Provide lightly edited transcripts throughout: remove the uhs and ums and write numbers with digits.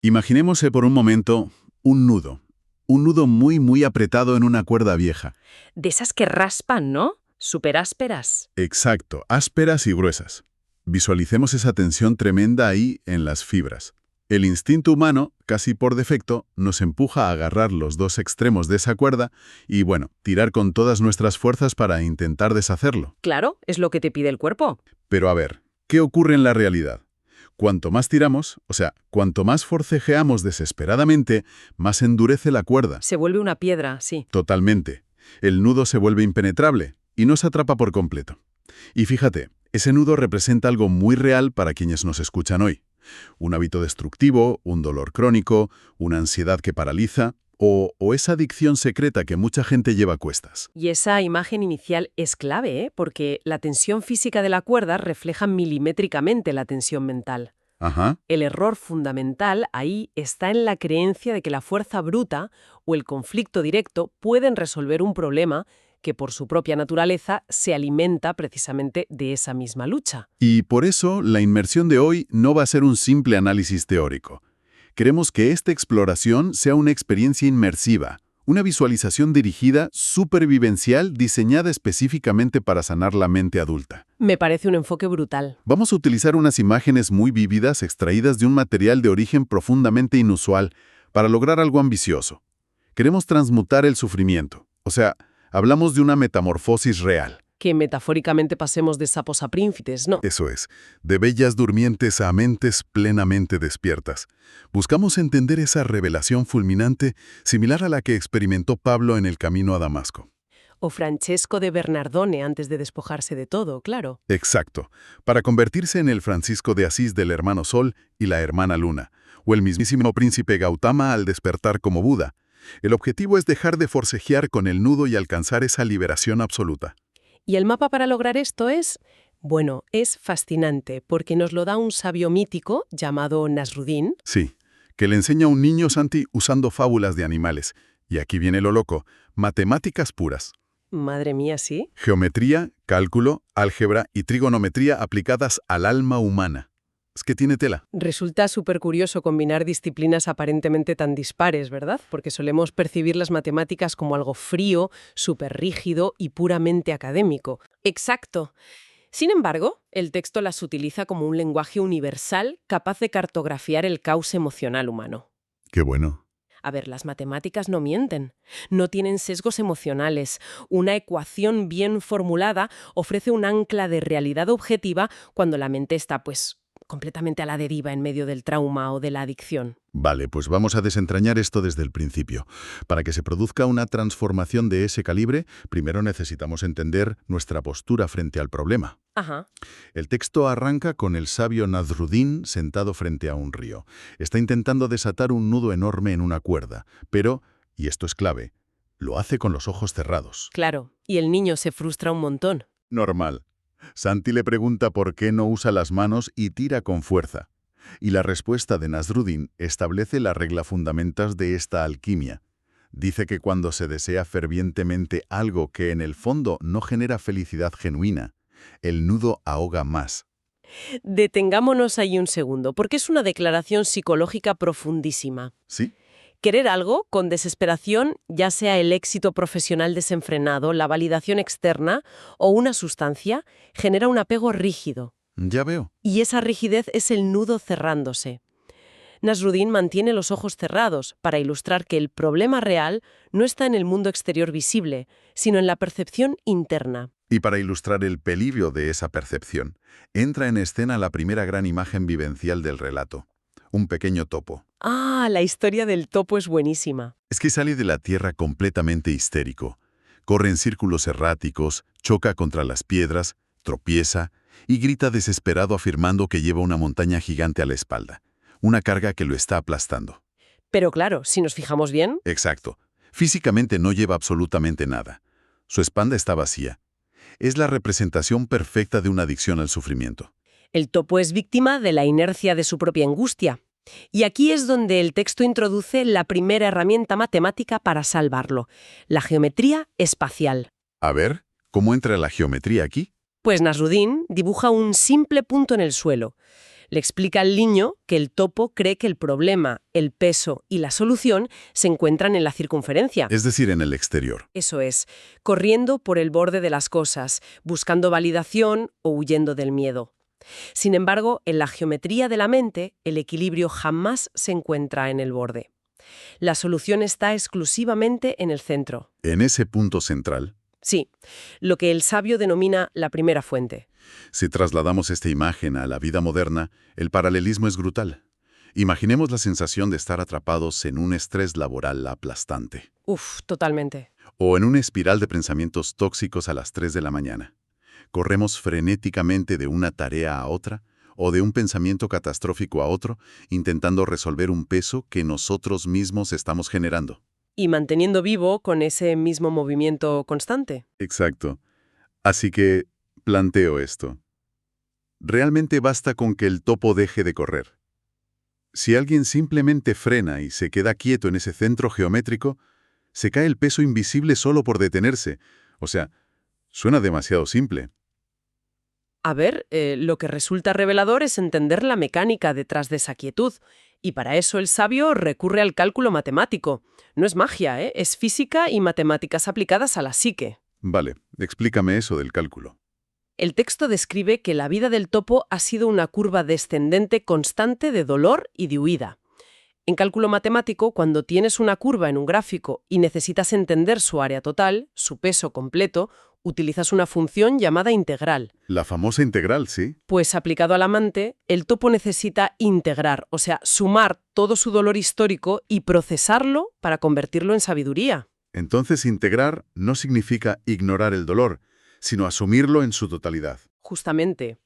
Imaginémosle por un momento un nudo. Un nudo muy apretado en una cuerda vieja. De esas que raspan, ¿no? Súper ásperas. Exacto, ásperas y gruesas. Visualicemos esa tensión tremenda ahí en las fibras. El instinto humano, casi por defecto, nos empuja a agarrar los dos extremos de esa cuerda y, bueno, tirar con todas nuestras fuerzas para intentar deshacerlo. Claro, es lo que te pide el cuerpo. Pero a ver, ¿qué ocurre en la realidad? Cuanto más tiramos, o sea, cuanto más forcejeamos desesperadamente, más endurece la cuerda. Se vuelve una piedra, sí. Totalmente. El nudo se vuelve impenetrable y nos atrapa por completo. Y fíjate, ese nudo representa algo muy real para quienes nos escuchan hoy. Un hábito destructivo, un dolor crónico, una ansiedad que paraliza o esa adicción secreta que mucha gente lleva a cuestas. Y esa imagen inicial es clave, ¿eh? Porque la tensión física de la cuerda refleja milimétricamente la tensión mental. Ajá. El error fundamental ahí está en la creencia de que la fuerza bruta o el conflicto directo pueden resolver un problema que por su propia naturaleza se alimenta precisamente de esa misma lucha. Y por eso la inmersión de hoy no va a ser un simple análisis teórico. Queremos que esta exploración sea una experiencia inmersiva, una visualización dirigida, supervivencial, diseñada específicamente para sanar la mente adulta. Me parece un enfoque brutal. Vamos a utilizar unas imágenes muy vívidas extraídas de un material de origen profundamente inusual para lograr algo ambicioso. Queremos transmutar el sufrimiento, o sea, hablamos de una metamorfosis real. Que metafóricamente pasemos de sapos a príncipes, ¿no? Eso es, de bellas durmientes a mentes plenamente despiertas. Buscamos entender esa revelación fulminante similar a la que experimentó Pablo en el camino a Damasco. O Francesco de Bernardone antes de despojarse de todo, claro. Exacto, para convertirse en el Francisco de Asís del hermano Sol y la hermana Luna, o el mismísimo príncipe Gautama al despertar como Buda. El objetivo es dejar de forcejear con el nudo y alcanzar esa liberación absoluta. ¿Y el mapa para lograr esto es? Bueno, es fascinante porque nos lo da un sabio mítico llamado Nasruddin. Sí, que le enseña a un niño Santi usando fábulas de animales. Y aquí viene lo loco, matemáticas puras. Madre mía, ¿sí? Geometría, cálculo, álgebra y trigonometría aplicadas al alma humana. Es que tiene tela. Resulta súper curioso combinar disciplinas aparentemente tan dispares, ¿verdad? Porque solemos percibir las matemáticas como algo frío, súper rígido y puramente académico. Exacto. Sin embargo, el texto las utiliza como un lenguaje universal capaz de cartografiar el caos emocional humano. Qué bueno. A ver, las matemáticas no mienten, no tienen sesgos emocionales. Una ecuación bien formulada ofrece un ancla de realidad objetiva cuando la mente está, pues, completamente a la deriva en medio del trauma o de la adicción. Vale, pues vamos a desentrañar esto desde el principio. Para que se produzca una transformación de ese calibre, primero necesitamos entender nuestra postura frente al problema. Ajá. El texto arranca con el sabio Nasruddin sentado frente a un río. Está intentando desatar un nudo enorme en una cuerda, pero, y esto es clave, lo hace con los ojos cerrados. Claro, y el niño se frustra un montón. Normal. Santi le pregunta por qué no usa las manos y tira con fuerza. Y la respuesta de Nasruddin establece la regla fundamental de esta alquimia. Dice que cuando se desea fervientemente algo que en el fondo no genera felicidad genuina, el nudo ahoga más. Detengámonos ahí un segundo, porque es una declaración psicológica profundísima. ¿Sí? Querer algo con desesperación, ya sea el éxito profesional desenfrenado, la validación externa o una sustancia, genera un apego rígido. Ya veo. Y esa rigidez es el nudo cerrándose. Nasruddin mantiene los ojos cerrados para ilustrar que el problema real no está en el mundo exterior visible, sino en la percepción interna. Y para ilustrar el peligro de esa percepción, entra en escena la primera gran imagen vivencial del relato. Un pequeño topo. Ah, la historia del topo es buenísima. Es que sale de la tierra completamente histérico. Corre en círculos erráticos, choca contra las piedras, tropieza y grita desesperado afirmando que lleva una montaña gigante a la espalda. Una carga que lo está aplastando. Pero claro, si nos fijamos bien, Exacto. Físicamente no lleva absolutamente nada. Su espalda está vacía. Es la representación perfecta de una adicción al sufrimiento. el topo es víctima de la inercia de su propia angustia. Y aquí es donde el texto introduce la primera herramienta matemática para salvarlo, la geometría espacial. A ver, ¿cómo entra la geometría aquí? Pues Nasruddin dibuja un simple punto en el suelo. Le explica al niño que el topo cree que el problema, el peso y la solución se encuentran en la circunferencia. Es decir, en el exterior. Eso es, corriendo por el borde de las cosas, buscando validación o huyendo del miedo. Sin embargo, en la geometría de la mente, el equilibrio jamás se encuentra en el borde. La solución está exclusivamente en el centro. En ese punto central, Sí, lo que el sabio denomina la primera fuente. si trasladamos esta imagen a la vida moderna, el paralelismo es brutal. Imaginemos la sensación de estar atrapados en un estrés laboral aplastante, Uf, totalmente. o en una espiral de pensamientos tóxicos a las 3 de la mañana. Corremos frenéticamente de una tarea a otra, o de un pensamiento catastrófico a otro, intentando resolver un peso que nosotros mismos estamos generando. Y manteniendo vivo con ese mismo movimiento constante. Exacto. Así que planteo esto. Realmente basta con que el topo deje de correr. Si alguien simplemente frena y se queda quieto en ese centro geométrico, se cae el peso invisible solo por detenerse. O sea, suena demasiado simple. A ver, lo que resulta revelador es entender la mecánica detrás de esa quietud, y para eso el sabio recurre al cálculo matemático. No es magia, ¿eh? Es física y matemáticas aplicadas a la psique. Vale, explícame eso del cálculo. El texto describe que la vida del topo ha sido una curva descendente constante de dolor y de huida. En cálculo matemático, cuando tienes una curva en un gráfico y necesitas entender su área total, su peso completo, utilizas una función llamada integral. La famosa integral, ¿sí? Pues aplicado al amante, el topo necesita integrar, o sea, sumar todo su dolor histórico y procesarlo para convertirlo en sabiduría. Entonces integrar no significa ignorar el dolor, sino asumirlo en su totalidad. Justamente.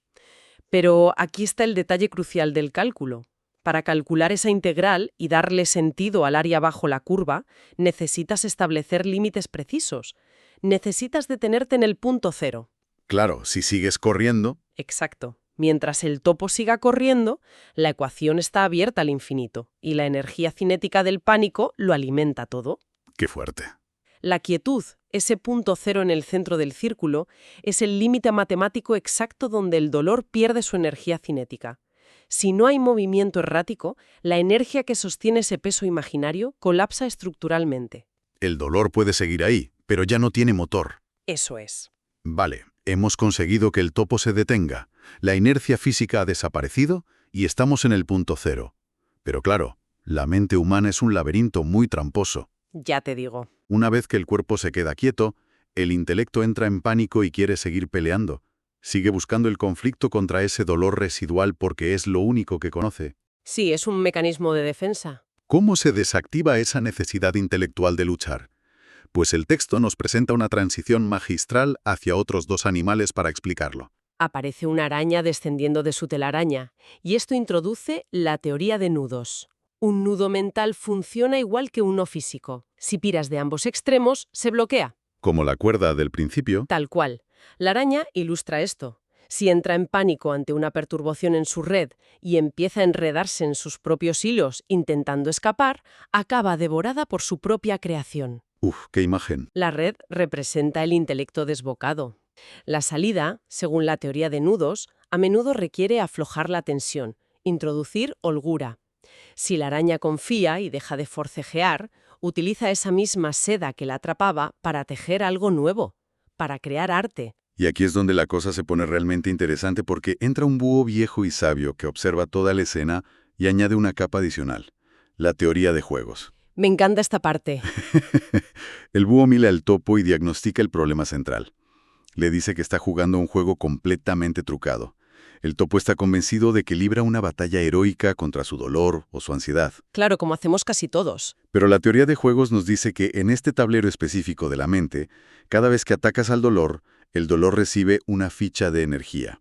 Pero aquí está el detalle crucial del cálculo. Para calcular esa integral y darle sentido al área bajo la curva, necesitas establecer límites precisos. Necesitas detenerte en el punto cero. Claro, si sigues corriendo, Exacto. Mientras el topo siga corriendo, la ecuación está abierta al infinito y la energía cinética del pánico lo alimenta todo. qué fuerte. La quietud, ese punto cero en el centro del círculo, es el límite matemático exacto donde el dolor pierde su energía cinética. Si no hay movimiento errático, la energía que sostiene ese peso imaginario colapsa estructuralmente. El dolor puede seguir ahí, pero ya no tiene motor. Eso es. Vale, hemos conseguido que el topo se detenga. La inercia física ha desaparecido y estamos en el punto cero. Pero claro, la mente humana es un laberinto muy tramposo. Ya te digo. Una vez que el cuerpo se queda quieto, el intelecto entra en pánico y quiere seguir peleando. Sigue buscando el conflicto contra ese dolor residual porque es lo único que conoce. Sí, es un mecanismo de defensa. ¿Cómo se desactiva esa necesidad intelectual de luchar? Pues el texto nos presenta una transición magistral hacia otros dos animales para explicarlo. Aparece una araña descendiendo de su telaraña, y esto introduce la teoría de nudos. Un nudo mental funciona igual que uno físico. Si piras de ambos extremos, se bloquea. Como la cuerda del principio, Tal cual. La araña ilustra esto. Si entra en pánico ante una perturbación en su red y empieza a enredarse en sus propios hilos intentando escapar, acaba devorada por su propia creación. qué imagen. La red representa el intelecto desbocado. La salida, según la teoría de nudos, a menudo requiere aflojar la tensión, introducir holgura. Si la araña confía y deja de forcejear, utiliza esa misma seda que la atrapaba para tejer algo nuevo, para crear arte. Y aquí es donde la cosa se pone realmente interesante porque entra un búho viejo y sabio que observa toda la escena y añade una capa adicional, la teoría de juegos. Me encanta esta parte. El búho mira al topo y diagnostica el problema central. Le dice que está jugando un juego completamente trucado. El topo está convencido de que libra una batalla heroica contra su dolor o su ansiedad. Claro, como hacemos casi todos. Pero la teoría de juegos nos dice que en este tablero específico de la mente, cada vez que atacas al dolor, el dolor recibe una ficha de energía.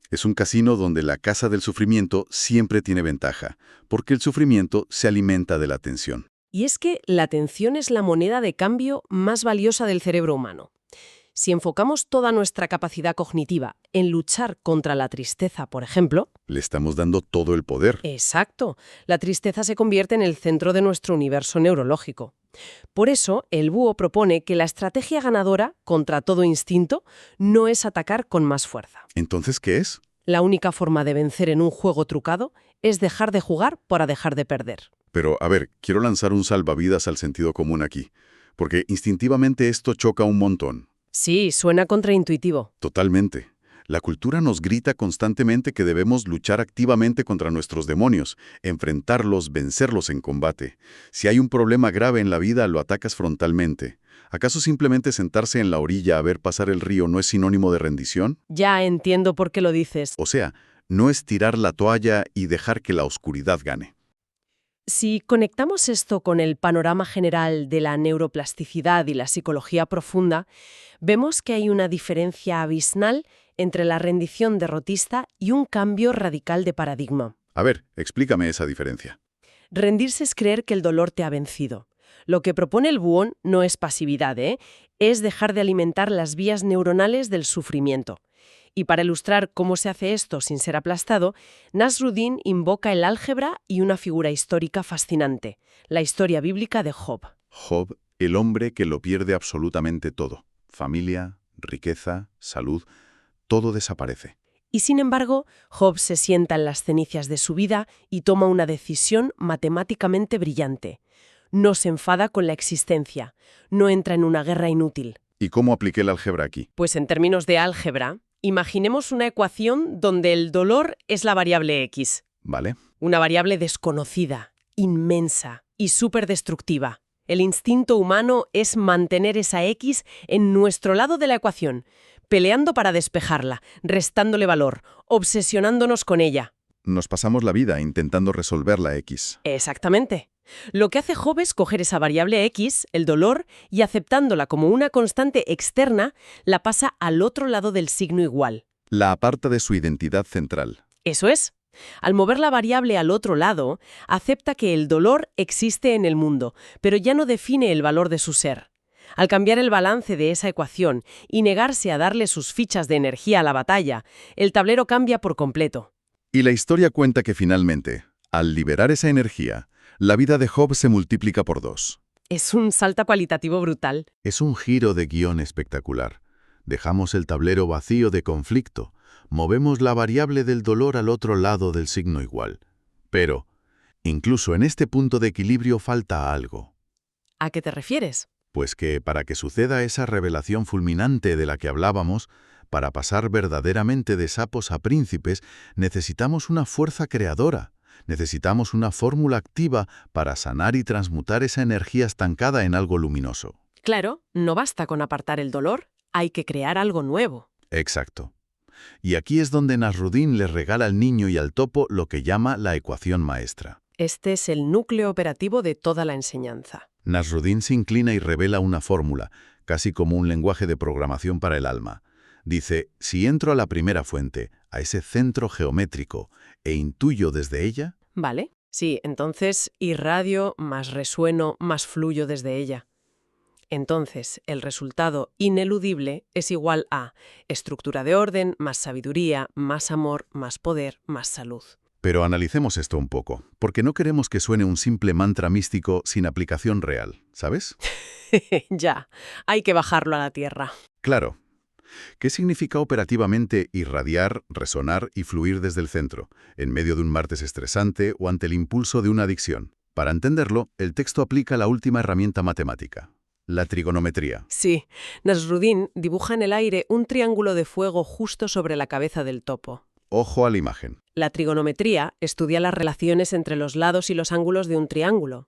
Es un casino donde la casa del sufrimiento siempre tiene ventaja, porque el sufrimiento se alimenta de la tensión. Y es que la atención es la moneda de cambio más valiosa del cerebro humano. Si enfocamos toda nuestra capacidad cognitiva en luchar contra la tristeza, por ejemplo... Le estamos dando todo el poder. Exacto. La tristeza se convierte en el centro de nuestro universo neurológico. Por eso, el búho propone que la estrategia ganadora contra todo instinto no es atacar con más fuerza. ¿Entonces qué es? La única forma de vencer en un juego trucado es dejar de jugar para dejar de perder. Pero, a ver, quiero lanzar un salvavidas al sentido común aquí, porque instintivamente esto choca un montón. Sí, suena contraintuitivo. Totalmente. La cultura nos grita constantemente que debemos luchar activamente contra nuestros demonios, enfrentarlos, vencerlos en combate. Si hay un problema grave en la vida, lo atacas frontalmente. ¿Acaso simplemente sentarse en la orilla a ver pasar el río no es sinónimo de rendición? Ya entiendo por qué lo dices. O sea, no es tirar la toalla y dejar que la oscuridad gane. Si conectamos esto con el panorama general de la neuroplasticidad y la psicología profunda, vemos que hay una diferencia abismal entre la rendición derrotista y un cambio radical de paradigma. A ver, explícame esa diferencia. Rendirse es creer que el dolor te ha vencido. Lo que propone el Buon no es pasividad, es dejar de alimentar las vías neuronales del sufrimiento. Y para ilustrar cómo se hace esto sin ser aplastado, Nasruddin invoca el álgebra y una figura histórica fascinante, la historia bíblica de Job. Job, el hombre que lo pierde absolutamente todo. Familia, riqueza, salud, todo desaparece. Y sin embargo, Job se sienta en las cenizas de su vida y toma una decisión matemáticamente brillante. No se enfada con la existencia, no entra en una guerra inútil. ¿Y cómo apliqué el álgebra aquí? Pues en términos de álgebra, imaginemos una ecuación donde el dolor es la variable X. ¿Vale? Una variable desconocida, inmensa y súper destructiva. El instinto humano es mantener esa X en nuestro lado de la ecuación, peleando para despejarla, restándole valor, obsesionándonos con ella. Nos pasamos la vida intentando resolver la X. Exactamente. Lo que hace Job es coger esa variable X, el dolor, y aceptándola como una constante externa, la pasa al otro lado del signo igual. La aparta de su identidad central. Eso es. Al mover la variable al otro lado, acepta que el dolor existe en el mundo, pero ya no define el valor de su ser. Al cambiar el balance de esa ecuación y negarse a darle sus fichas de energía a la batalla, el tablero cambia por completo. Y la historia cuenta que finalmente, al liberar esa energía, la vida de Job se multiplica por 2. Es un salto cualitativo brutal. Es un giro de guión espectacular. Dejamos el tablero vacío de conflicto, movemos la variable del dolor al otro lado del signo igual. Pero, incluso en este punto de equilibrio falta algo. ¿A qué te refieres? Pues que para que suceda esa revelación fulminante de la que hablábamos, para pasar verdaderamente de sapos a príncipes, necesitamos una fuerza creadora. Necesitamos una fórmula activa para sanar y transmutar esa energía estancada en algo luminoso. Claro, no basta con apartar el dolor, hay que crear algo nuevo. Exacto. Y aquí es donde Nasruddin le regala al niño y al topo lo que llama la ecuación maestra. Este es el núcleo operativo de toda la enseñanza. Nasruddin se inclina y revela una fórmula, casi como un lenguaje de programación para el alma. Dice, si entro a la primera fuente, a ese centro geométrico, e intuyo desde ella... ¿Vale? Sí, entonces irradio más resueno más fluyo desde ella. Entonces, el resultado ineludible es igual a estructura de orden, más sabiduría, más amor, más poder, más salud. Pero analicemos esto un poco, porque no queremos que suene un simple mantra místico sin aplicación real, ¿sabes? Ya, hay que bajarlo a la tierra. Claro. ¿Qué significa operativamente irradiar, resonar y fluir desde el centro, en medio de un martes estresante o ante el impulso de una adicción? Para entenderlo, el texto aplica la última herramienta matemática, la trigonometría. Sí, Nasruddin dibuja en el aire un triángulo de fuego justo sobre la cabeza del topo. Ojo a la imagen. La trigonometría estudia las relaciones entre los lados y los ángulos de un triángulo.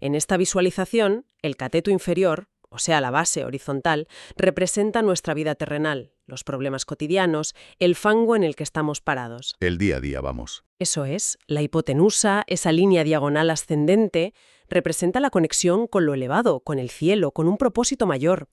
En esta visualización, el cateto inferior, o sea, la base horizontal, representa nuestra vida terrenal, los problemas cotidianos, el fango en el que estamos parados. El día a día, vamos. Eso es, la hipotenusa, esa línea diagonal ascendente, representa la conexión con lo elevado, con el cielo, con un propósito mayor.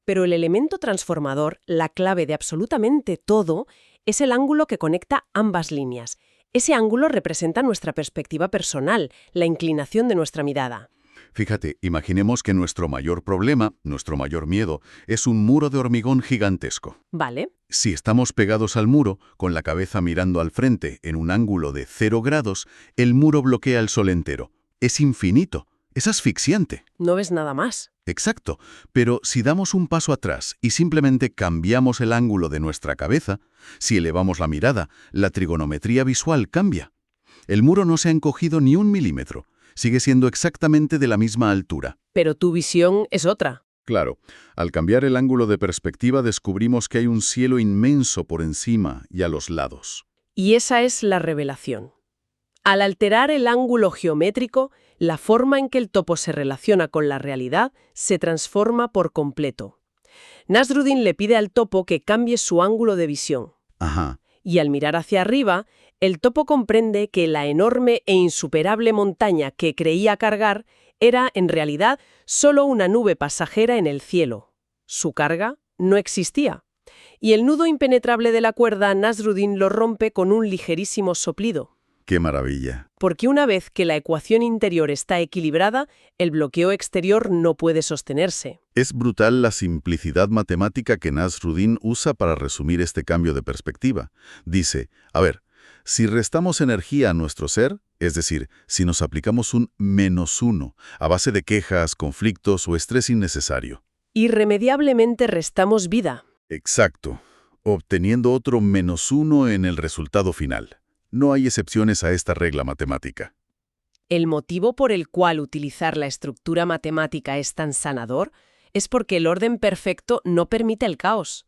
Pero el elemento transformador, la clave de absolutamente todo, es el ángulo que conecta ambas líneas. Ese ángulo representa nuestra perspectiva personal, la inclinación de nuestra mirada. Fíjate, imaginemos que nuestro mayor problema, nuestro mayor miedo, es un muro de hormigón gigantesco. ¿Vale? Si estamos pegados al muro, con la cabeza mirando al frente en un ángulo de 0 grados, el muro bloquea el sol entero. Es infinito. Es asfixiante. No ves nada más. Exacto, pero si damos un paso atrás y simplemente cambiamos el ángulo de nuestra cabeza, si elevamos la mirada, la trigonometría visual cambia. El muro no se ha encogido ni un milímetro, sigue siendo exactamente de la misma altura. Pero tu visión es otra. Claro, al cambiar el ángulo de perspectiva descubrimos que hay un cielo inmenso por encima y a los lados. Y esa es la revelación. Al alterar el ángulo geométrico, la forma en que el topo se relaciona con la realidad se transforma por completo. Nasruddin le pide al topo que cambie su ángulo de visión. Ajá. Y al mirar hacia arriba, el topo comprende que la enorme e insuperable montaña que creía cargar era, en realidad, solo una nube pasajera en el cielo. Su carga no existía. Y el nudo impenetrable de la cuerda Nasruddin lo rompe con un ligerísimo soplido. ¡Qué maravilla! Porque una vez que la ecuación interior está equilibrada, el bloqueo exterior no puede sostenerse. Es brutal la simplicidad matemática que Nasruddin usa para resumir este cambio de perspectiva. Dice, a ver, si restamos energía a nuestro ser, es decir, si nos aplicamos un -1 a base de quejas, conflictos o estrés innecesario. Irremediablemente restamos vida. Exacto, obteniendo otro -1 en el resultado final. No hay excepciones a esta regla matemática. El motivo por el cual utilizar la estructura matemática es tan sanador es porque el orden perfecto no permite el caos.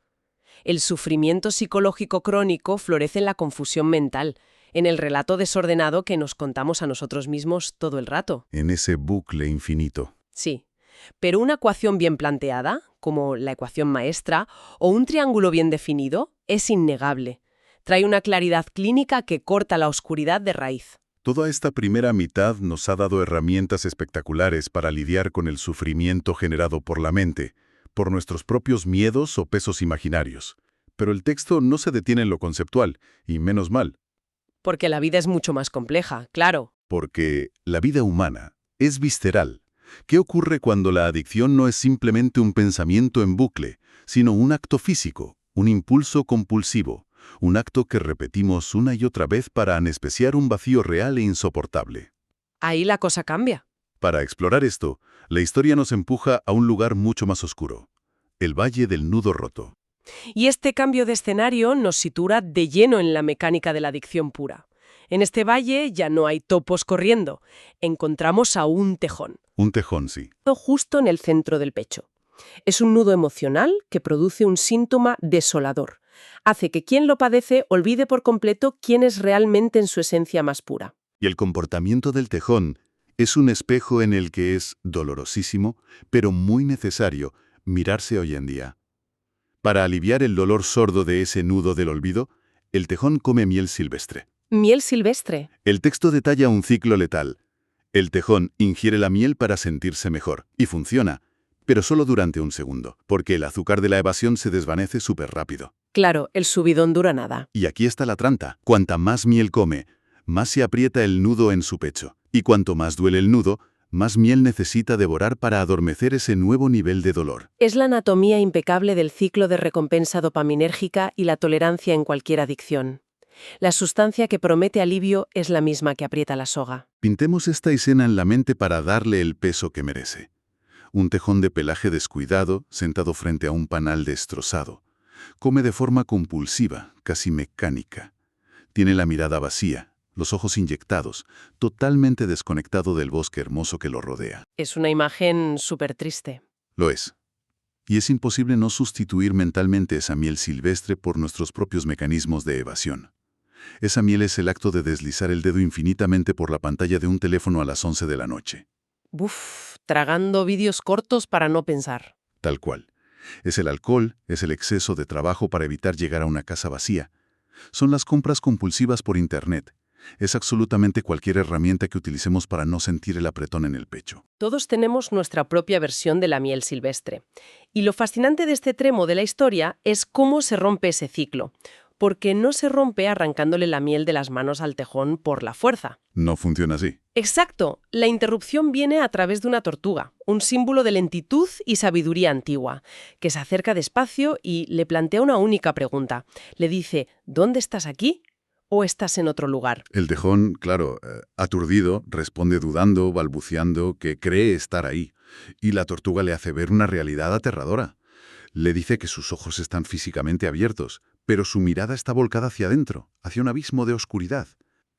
El sufrimiento psicológico crónico florece en la confusión mental, en el relato desordenado que nos contamos a nosotros mismos todo el rato. En ese bucle infinito. Sí, pero una ecuación bien planteada, como la ecuación maestra, o un triángulo bien definido, es innegable. Trae una claridad clínica que corta la oscuridad de raíz. Toda esta primera mitad nos ha dado herramientas espectaculares para lidiar con el sufrimiento generado por la mente, por nuestros propios miedos o pesos imaginarios. Pero el texto no se detiene en lo conceptual, y menos mal. Porque la vida es mucho más compleja, claro. Porque la vida humana es visceral. ¿Qué ocurre cuando la adicción no es simplemente un pensamiento en bucle, sino un acto físico, un impulso compulsivo? Un acto que repetimos una y otra vez para anestesiar un vacío real e insoportable. Ahí la cosa cambia. Para explorar esto, la historia nos empuja a un lugar mucho más oscuro, el Valle del Nudo Roto. Y este cambio de escenario nos sitúa de lleno en la mecánica de la adicción pura. En este valle ya no hay topos corriendo. Encontramos a un tejón. Un tejón, sí. Justo en el centro del pecho. Es un nudo emocional que produce un síntoma desolador. Hace que quien lo padece olvide por completo quién es realmente en su esencia más pura. Y el comportamiento del tejón es un espejo en el que es dolorosísimo, pero muy necesario, mirarse hoy en día. Para aliviar el dolor sordo de ese nudo del olvido, el tejón come miel silvestre. ¿Miel silvestre? El texto detalla un ciclo letal. El tejón ingiere la miel para sentirse mejor, y funciona, pero solo durante un segundo, porque el azúcar de la evasión se desvanece súper rápido. Claro, el subidón dura nada. Y aquí está la trampa. Cuanta más miel come, más se aprieta el nudo en su pecho. Y cuanto más duele el nudo, más miel necesita devorar para adormecer ese nuevo nivel de dolor. Es la anatomía impecable del ciclo de recompensa dopaminérgica y la tolerancia en cualquier adicción. La sustancia que promete alivio es la misma que aprieta la soga. Pintemos esta escena en la mente para darle el peso que merece. Un tejón de pelaje descuidado, sentado frente a un panal destrozado. Come de forma compulsiva, casi mecánica. Tiene la mirada vacía, los ojos inyectados, totalmente desconectado del bosque hermoso que lo rodea. Es una imagen súper triste. Lo es. Y es imposible no sustituir mentalmente esa miel silvestre por nuestros propios mecanismos de evasión. Esa miel es el acto de deslizar el dedo infinitamente por la pantalla de un teléfono a las 11 de la noche. Buf, tragando vídeos cortos para no pensar. Tal cual. Es el alcohol, es el exceso de trabajo para evitar llegar a una casa vacía. Son las compras compulsivas por Internet. Es absolutamente cualquier herramienta que utilicemos para no sentir el apretón en el pecho. Todos tenemos nuestra propia versión de la miel silvestre. Y lo fascinante de este tramo de la historia es cómo se rompe ese ciclo. Porque no se rompe arrancándole la miel de las manos al tejón por la fuerza. No funciona así. Exacto. La interrupción viene a través de una tortuga, un símbolo de lentitud y sabiduría antigua, que se acerca despacio y le plantea una única pregunta. Le dice, ¿dónde estás aquí? ¿O estás en otro lugar? El tejón, claro, aturdido, responde dudando, balbuceando, que cree estar ahí. Y la tortuga le hace ver una realidad aterradora. Le dice que sus ojos están físicamente abiertos, pero su mirada está volcada hacia adentro, hacia un abismo de oscuridad.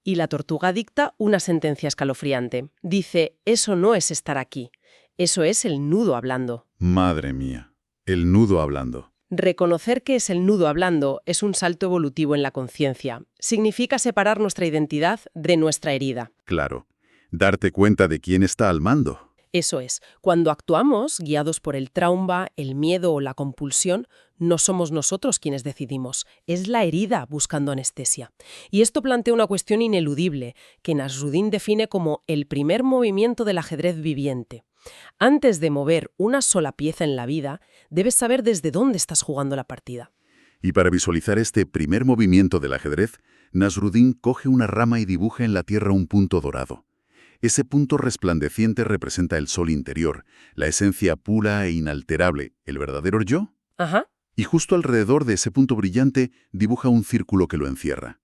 Y la tortuga dicta una sentencia escalofriante. Dice, eso no es estar aquí, eso es el nudo hablando. Madre mía, el nudo hablando. Reconocer que es el nudo hablando es un salto evolutivo en la conciencia. Significa separar nuestra identidad de nuestra herida. Claro, darte cuenta de quién está al mando. Eso es, cuando actuamos, guiados por el trauma, el miedo o la compulsión, no somos nosotros quienes decidimos, es la herida buscando anestesia. Y esto plantea una cuestión ineludible, que Nasruddin define como el primer movimiento del ajedrez viviente. Antes de mover una sola pieza en la vida, debes saber desde dónde estás jugando la partida. Y para visualizar este primer movimiento del ajedrez, Nasruddin coge una rama y dibuja en la tierra un punto dorado. Ese punto resplandeciente representa el sol interior, la esencia pura e inalterable, el verdadero yo. Ajá. Y justo alrededor de ese punto brillante dibuja un círculo que lo encierra.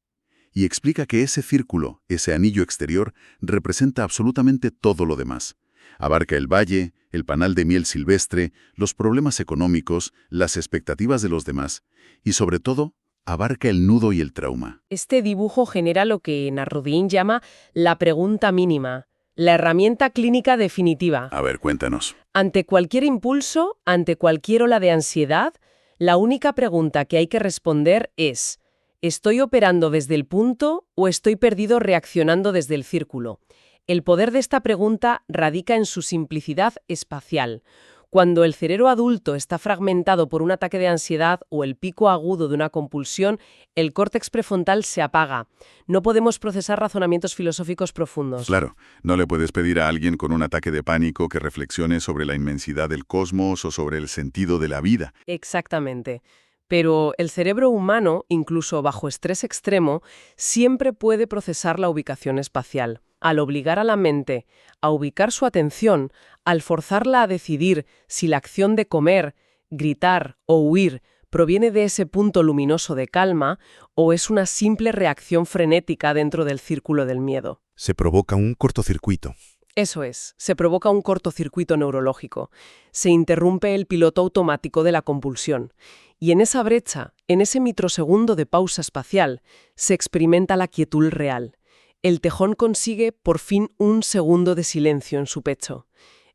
Y explica que ese círculo, ese anillo exterior, representa absolutamente todo lo demás. Abarca el valle, el panal de miel silvestre, los problemas económicos, las expectativas de los demás y, sobre todo, abarca el nudo y el trauma. Este dibujo genera lo que Nasruddin llama la pregunta mínima, la herramienta clínica definitiva. A ver, cuéntanos. Ante cualquier impulso, ante cualquier ola de ansiedad, la única pregunta que hay que responder es, ¿estoy operando desde el punto o estoy perdido reaccionando desde el círculo? El poder de esta pregunta radica en su simplicidad espacial. Cuando el cerebro adulto está fragmentado por un ataque de ansiedad o el pico agudo de una compulsión, el córtex prefrontal se apaga. No podemos procesar razonamientos filosóficos profundos. Claro, no le puedes pedir a alguien con un ataque de pánico que reflexione sobre la inmensidad del cosmos o sobre el sentido de la vida. Exactamente. Pero el cerebro humano, incluso bajo estrés extremo, siempre puede procesar la ubicación espacial. Al obligar a la mente a ubicar su atención, al forzarla a decidir si la acción de comer, gritar o huir proviene de ese punto luminoso de calma o es una simple reacción frenética dentro del círculo del miedo. Se provoca un cortocircuito. Eso es, se provoca un cortocircuito neurológico. Se interrumpe el piloto automático de la compulsión. Y en esa brecha, en ese microsegundo de pausa espacial, se experimenta la quietud real. El tejón consigue, por fin, un segundo de silencio en su pecho.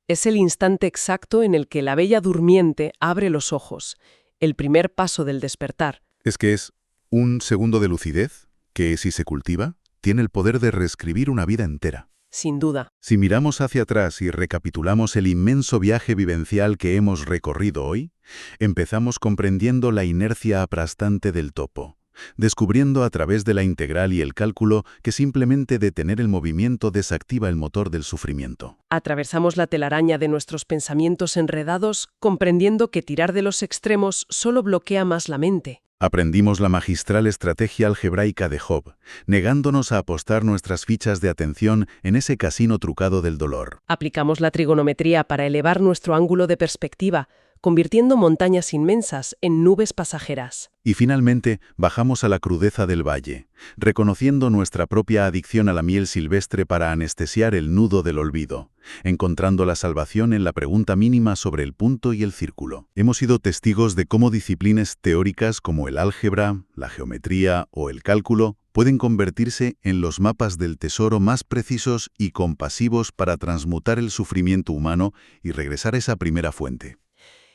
Es el instante exacto en el que la bella durmiente abre los ojos, el primer paso del despertar. Es que es un segundo de lucidez que, si se cultiva, tiene el poder de reescribir una vida entera. Sin duda. Si miramos hacia atrás y recapitulamos el inmenso viaje vivencial que hemos recorrido hoy, empezamos comprendiendo la inercia aplastante del topo, descubriendo a través de la integral y el cálculo que simplemente detener el movimiento desactiva el motor del sufrimiento. Atravesamos la telaraña de nuestros pensamientos enredados, comprendiendo que tirar de los extremos solo bloquea más la mente. Aprendimos la magistral estrategia algebraica de Job, negándonos a apostar nuestras fichas de atención en ese casino trucado del dolor. Aplicamos la trigonometría para elevar nuestro ángulo de perspectiva, convirtiendo montañas inmensas en nubes pasajeras. Y finalmente bajamos a la crudeza del valle, reconociendo nuestra propia adicción a la miel silvestre para anestesiar el nudo del olvido, encontrando la salvación en la pregunta mínima sobre el punto y el círculo. Hemos sido testigos de cómo disciplinas teóricas como el álgebra, la geometría o el cálculo pueden convertirse en los mapas del tesoro más precisos y compasivos para transmutar el sufrimiento humano y regresar a esa primera fuente.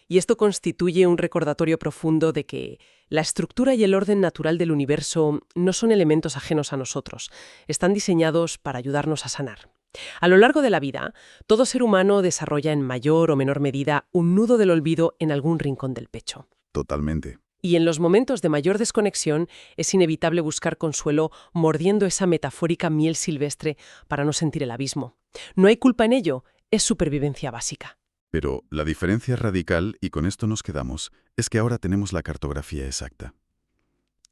Y esto constituye un recordatorio profundo de que la estructura y el orden natural del universo no son elementos ajenos a nosotros, están diseñados para ayudarnos a sanar. A lo largo de la vida, todo ser humano desarrolla en mayor o menor medida un nudo del olvido en algún rincón del pecho. Totalmente. Y en los momentos de mayor desconexión es inevitable buscar consuelo mordiendo esa metafórica miel silvestre para no sentir el abismo. No hay culpa en ello, es supervivencia básica. Pero la diferencia radical, y con esto nos quedamos, es que ahora tenemos la cartografía exacta.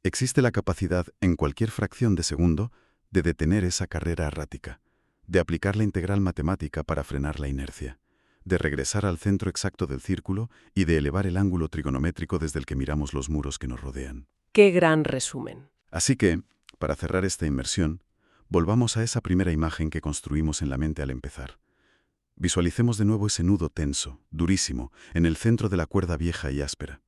Existe la capacidad, en cualquier fracción de segundo, de detener esa carrera errática, de aplicar la integral matemática para frenar la inercia, de regresar al centro exacto del círculo y de elevar el ángulo trigonométrico desde el que miramos los muros que nos rodean. ¡Qué gran resumen! Así que, Para cerrar esta inmersión, volvamos a esa primera imagen que construimos en la mente al empezar. Visualicemos de nuevo ese nudo tenso, durísimo, en el centro de la cuerda vieja y áspera.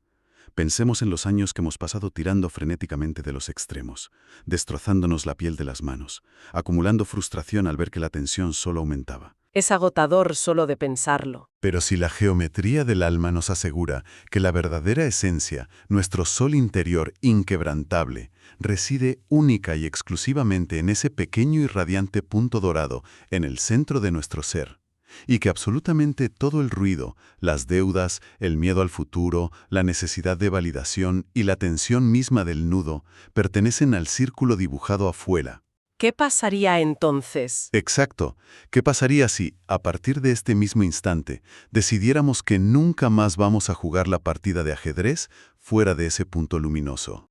Pensemos en los años que hemos pasado tirando frenéticamente de los extremos, destrozándonos la piel de las manos, acumulando frustración al ver que la tensión solo aumentaba. Es agotador solo de pensarlo. Pero si la geometría del alma nos asegura que la verdadera esencia, nuestro sol interior inquebrantable, reside única y exclusivamente en ese pequeño y radiante punto dorado en el centro de nuestro ser, y que absolutamente todo el ruido, las deudas, el miedo al futuro, la necesidad de validación y la tensión misma del nudo pertenecen al círculo dibujado afuera. ¿Qué pasaría entonces? Exacto. ¿Qué pasaría si, a partir de este mismo instante, decidiéramos que nunca más vamos a jugar la partida de ajedrez fuera de ese punto luminoso?